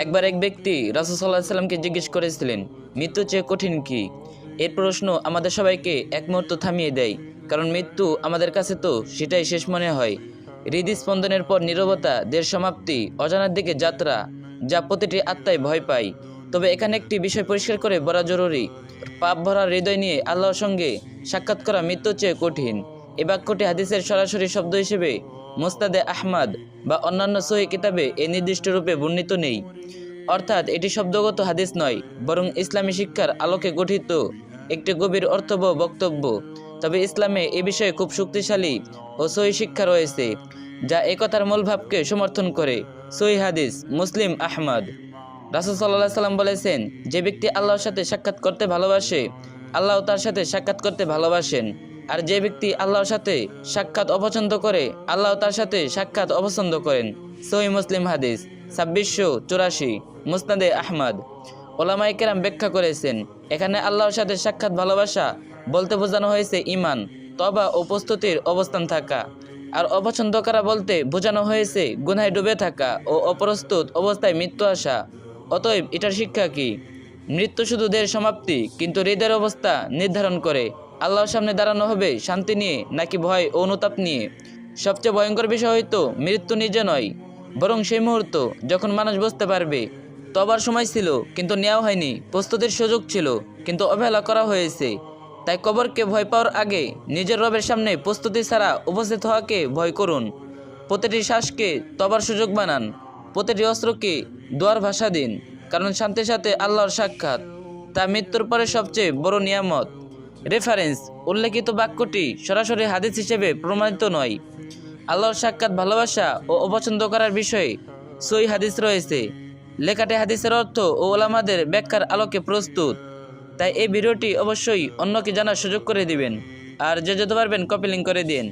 একবার এক ব্যক্তি রাসূল সাল্লাল্লাহু আলাইহি সাল্লামকে জিজ্ঞেস করেছিলেন, মৃত্যু চেয়ে কঠিন কি? এর প্রশ্ন আমাদের সবাইকে এক মুহূর্ত থামিয়ে দেয়, কারণ মৃত্যু আমাদের কাছে তো সেটাই শেষ মনে হয়। হৃদস্পন্দনের পর নীরবতা, দের সমাপ্তি, অজানার দিকে যাত্রা, যা প্রতিটি আত্মায় ভয় পায়। তবে এখানে একটি বিষয় পরিষ্কার করে বলা জরুরি, পাপ ভরা হৃদয় নিয়ে আল্লাহর সঙ্গে সাক্ষাৎ করা মৃত্যুর চেয়ে কঠিন। এ বাক্যটি হাদিসের সরাসরি শব্দ হিসেবে মুসনাদে আহমদ বা অন্যান্য সহিহ কিতাবে এ নির্দিষ্ট রূপে বর্ণিত নেই। অর্থাৎ এটি শব্দগত হাদিস নয়, বরং ইসলামী শিক্ষার আলোকে গঠিত একটি গভীর অর্থবহ বক্তব্য। তবে ইসলামে এ বিষয়ে খুব শক্তিশালী ও সহিহ শিক্ষা রয়েছে, যা একথার মূল ভাবকে সমর্থন করে। সহিহ হাদিস, মুসলিম, আহমদ। রাসূল সাল্লাল্লাহু আলাইহি সাল্লাম বলেছেন, যে ব্যক্তি আল্লাহর সাথে সাক্ষাৎ করতে ভালোবাসে, আল্লাহ তার সাথে সাক্ষাৎ করতে ভালোবাসেন। আর যে ব্যক্তি আল্লাহর সাথে সাক্ষাৎ অপছন্দ করে, আল্লাহ তার সাথে সাক্ষাৎ অপছন্দ করেন। সহিহ মুসলিম হাদিস 2684, মুসনাদে আহমদ। ওলামায়ে কেরাম ব্যাখ্যা করেছেন, এখানে আল্লাহর সাথে সাক্ষাৎ ভালোবাসা বলতে বোঝানো হয়েছে ঈমান, তওবা ও প্রস্তুতির অবস্থান থাকা। আর অপছন্দ করা বলতে বোঝানো হয়েছে গুনাহে ডুবে থাকা ও অপ্রস্তুত অবস্থায় মৃত্যু আসা। অতএব এটার শিক্ষা কি? মৃত্যু শুধু দেহের সমাপ্তি, কিন্তু হৃদয়ের অবস্থা নির্ধারণ করে। আল্লাহর সামনে দাঁড়ানো হবে শান্তি নিয়ে নাকি ভয় ও অনুতাপ নিয়ে। সবচেয়ে ভয়ঙ্কর বিষয় হয়তো মৃত্যু নিজে নয়, বরং সেই মুহূর্ত যখন মানুষ বুঝতে পারবে তবার সময় ছিল কিন্তু নেওয়া হয়নি, প্রস্তুতির সুযোগ ছিল কিন্তু অবহেলা করা হয়েছে। তাই কবরকে ভয় পাওয়ার আগে নিজের রবের সামনে প্রস্তুতি ছাড়া উপস্থিত হওয়াকে ভয় করুন। প্রতিটি শ্বাসকে তবার সুযোগ বানান, প্রতিটি অস্ত্রকে দোয়ার ভাষা দিন, কারণ শান্তির সাথে আল্লাহর সাক্ষাৎ তা মৃত্যুর পরে সবচেয়ে বড় নিয়ামত। রেফারেন্স: উল্লেখিত বাক্যটি সরাসরি হাদিস হিসেবে প্রমাণিত নয়। আল্লাহর সাক্ষাৎ ভালোবাসা ও অপছন্দ করার বিষয়ে সহিহ হাদিস রয়েছে। লেখাটি হাদিসের অর্থ ও ওলামাদের ব্যাখ্যার আলোকে প্রস্তুত। তাই এই ভিডিওটি অবশ্যই অন্যকে জানার সুযোগ করে দিবেন, আর যে যত পারবেন কপি লিঙ্ক করে দিন।